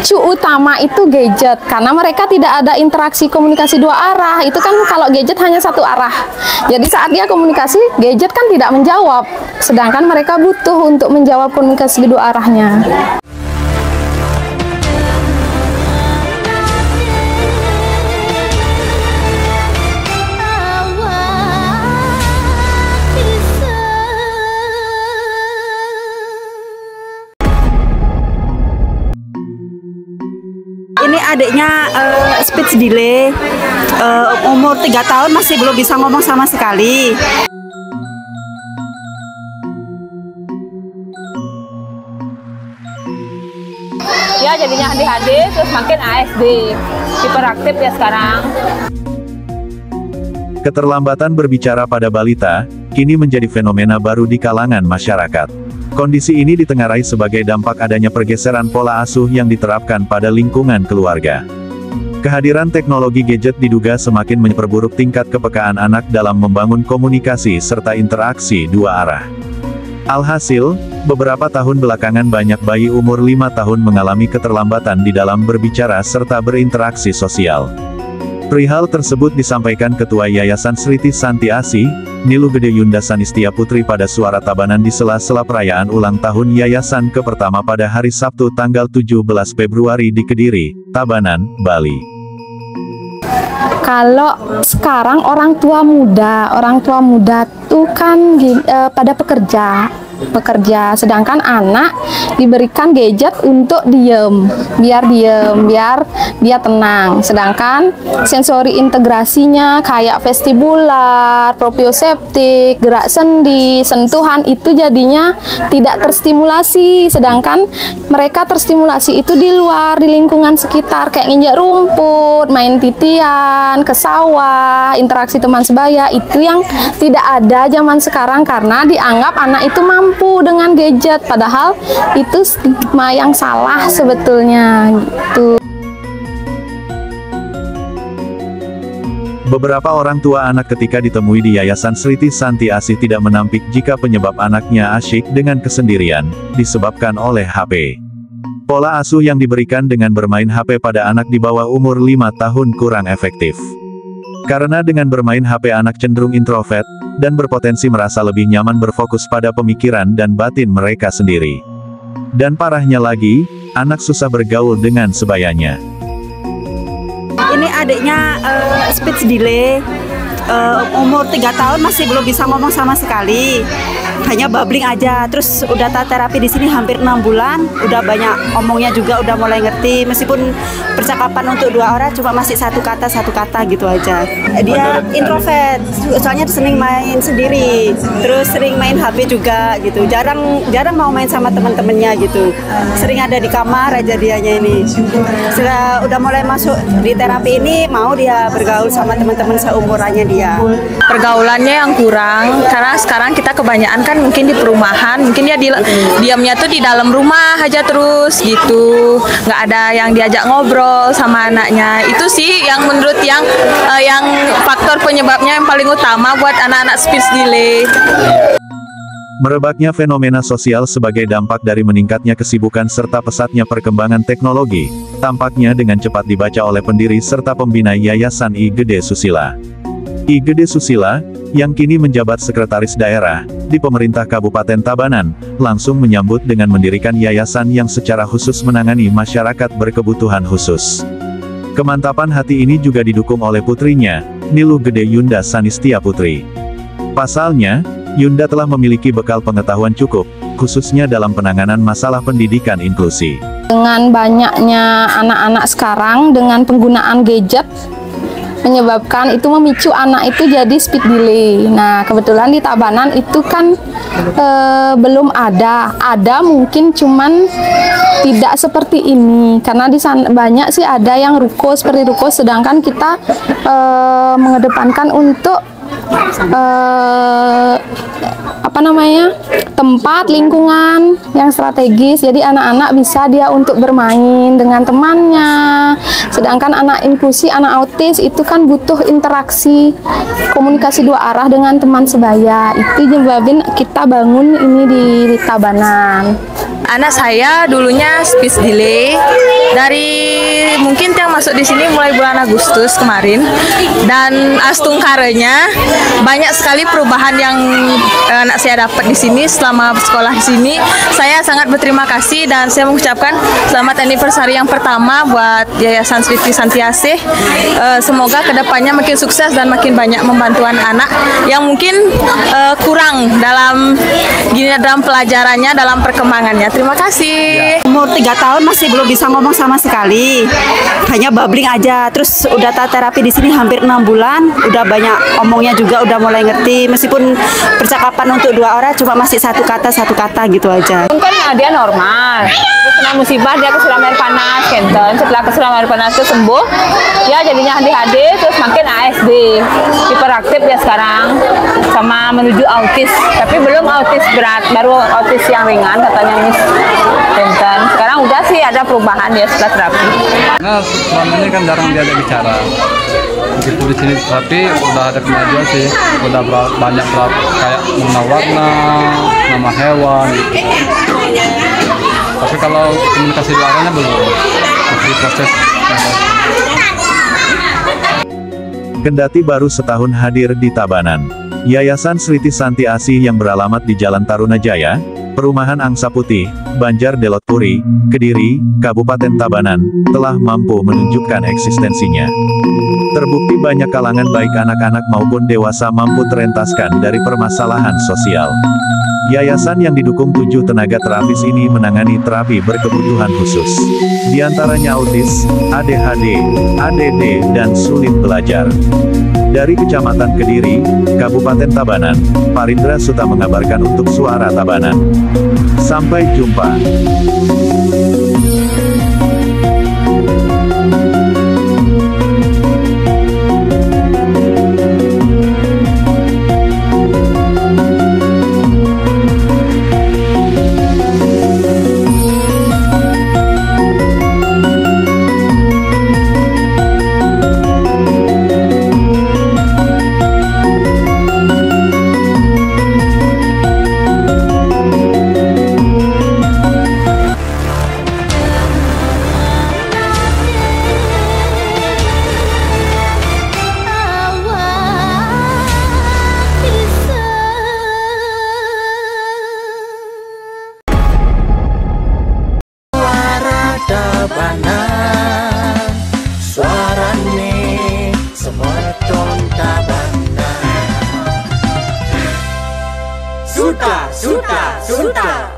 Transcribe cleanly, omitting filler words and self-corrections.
pemicu utama itu gadget, karena mereka tidak ada interaksi komunikasi dua arah. Itu kan kalau gadget hanya satu arah. Jadi saat dia komunikasi, gadget kan tidak menjawab. Sedangkan mereka butuh untuk menjawab komunikasi kedua arahnya. Ini adiknya speech delay, umur 3 tahun masih belum bisa ngomong sama sekali. Ya jadinya ADHD, terus makin ASD, hiperaktif ya sekarang. Keterlambatan berbicara pada balita, kini menjadi fenomena baru di kalangan masyarakat. Kondisi ini ditengarai sebagai dampak adanya pergeseran pola asuh yang diterapkan pada lingkungan keluarga. Kehadiran teknologi gadget diduga semakin memperburuk tingkat kepekaan anak dalam membangun komunikasi serta interaksi dua arah. Alhasil, beberapa tahun belakangan banyak bayi umur 5 tahun mengalami keterlambatan di dalam berbicara serta berinteraksi sosial. Perihal tersebut disampaikan Ketua Yayasan Sriti Santi Asih, Niluh Gede Yunda Sanistia Putri pada Suara Tabanan di sela-sela perayaan ulang tahun Yayasan ke pertama pada hari Sabtu tanggal 17 Februari di Kediri, Tabanan, Bali. Kalau sekarang orang tua muda tuh kan pada bekerja, sedangkan anak diberikan gadget untuk biar dia tenang. Sedangkan sensori integrasinya kayak vestibular, proprioseptik, gerak sendi, sentuhan itu jadinya tidak terstimulasi. Sedangkan mereka terstimulasi itu di luar, di lingkungan sekitar, kayak nginjak rumput, main titian, ke sawah, interaksi teman sebaya. Itu yang tidak ada zaman sekarang karena dianggap anak itu mampu dengan gadget, padahal itu stigma yang salah sebetulnya gitu. Beberapa orang tua anak ketika ditemui di Yayasan Sriti Santi Asih tidak menampik jika penyebab anaknya asyik dengan kesendirian, disebabkan oleh HP. Pola asuh yang diberikan dengan bermain HP pada anak di bawah umur 5 tahun kurang efektif. Karena dengan bermain HP anak cenderung introvert, dan berpotensi merasa lebih nyaman berfokus pada pemikiran dan batin mereka sendiri. Dan parahnya lagi, anak susah bergaul dengan sebayanya. Ini adiknya speech delay, umur 3 tahun masih belum bisa ngomong sama sekali. Hanya babbling aja, terus udah terapi di sini hampir 6 bulan, udah banyak omongnya juga, udah mulai ngerti, meskipun percakapan untuk 2 orang cuma masih satu kata gitu aja. Dia introvert, soalnya sering main sendiri, terus sering main HP juga gitu, jarang mau main sama teman-temannya gitu, sering ada di kamar aja dianya ini. Setelah udah mulai masuk di terapi ini, mau dia bergaul sama teman-teman seumurannya dia. Pergaulannya yang kurang, karena sekarang kita kebanyakan kan mungkin di perumahan, mungkin dia diamnya tuh di dalam rumah aja terus gitu, nggak ada yang diajak ngobrol sama anaknya. Itu sih yang menurut yang faktor penyebabnya yang paling utama buat anak-anak speech delay. Merebaknya fenomena sosial sebagai dampak dari meningkatnya kesibukan serta pesatnya perkembangan teknologi, tampaknya dengan cepat dibaca oleh pendiri serta pembina Yayasan I Gede Susila. I Gede Susila, yang kini menjabat sekretaris daerah di pemerintah Kabupaten Tabanan, langsung menyambut dengan mendirikan yayasan yang secara khusus menangani masyarakat berkebutuhan khusus. Kemantapan hati ini juga didukung oleh putrinya, Niluh Gede Yunda Sanistia Putri. Pasalnya, Yunda telah memiliki bekal pengetahuan cukup, khususnya dalam penanganan masalah pendidikan inklusi. Dengan banyaknya anak-anak sekarang dengan penggunaan gadget, menyebabkan itu memicu anak itu jadi speech delay. Nah, kebetulan di Tabanan itu kan belum ada mungkin cuman tidak seperti ini, karena di sana banyak sih ada yang ruko seperti ruko, sedangkan kita mengedepankan untuk tempat lingkungan yang strategis, jadi anak-anak bisa dia untuk bermain dengan temannya. Sedangkan anak inklusi, anak autis itu kan butuh interaksi komunikasi dua arah dengan teman sebaya. Itu nyebabin kita bangun ini di Tabanan. Anak saya dulunya speech delay dari mungkin yang masuk di sini mulai bulan Agustus kemarin, dan astungkaranya banyak sekali perubahan yang anak saya dapat di sini selama sekolah di sini. Saya sangat berterima kasih dan saya mengucapkan selamat anniversary yang pertama buat Yayasan Sriti Santiasih. Semoga kedepannya makin sukses dan makin banyak membantu anak-anak yang mungkin kurang dalam pelajarannya, dalam perkembangannya. Terima kasih. Umur 3 tahun masih belum bisa ngomong sama sekali, hanya babbling aja. Terus udah terapi di sini hampir 6 bulan, udah banyak omongnya juga, udah mulai ngerti. Meskipun percakapan untuk 2 orang cuma masih satu kata gitu aja. Kan dia normal, terus kena musibah dia kesiram air panas, kenten. Setelah kesiram air panas itu sembuh, dia jadinya ADHD, terus makin ASD, hiperaktif dia sekarang, sama menuju autis. Tapi belum autis berat, baru autis yang ringan katanya Miss Kenten. Sekarang udah sih ada perubahan dia setelah terapi. Nah, selama ini kan jarang diajak bicara. Begitu di sini terapi udah ada kemajuan sih, udah banyak kayak warna, nama hewan gitu. Tapi kalau komunikasi luarannya belum, masih proses. Kendati baru setahun hadir di Tabanan, Yayasan Sriti Santiasih yang beralamat di Jalan Tarunajaya, Perumahan Angsa Putih, Banjar Delot Puri, Kediri, Kabupaten Tabanan, telah mampu menunjukkan eksistensinya. Terbukti banyak kalangan baik anak-anak maupun dewasa mampu terentaskan dari permasalahan sosial. Yayasan yang didukung 7 tenaga terapis ini menangani terapi berkebutuhan khusus. Di antaranya autis, ADHD, ADD, dan sulit belajar. Dari Kecamatan Kediri, Kabupaten Tabanan, Parindra Suta mengabarkan untuk Suara Tabanan. Sampai jumpa. Tabanan, suarane semeton Tabanan. Suta.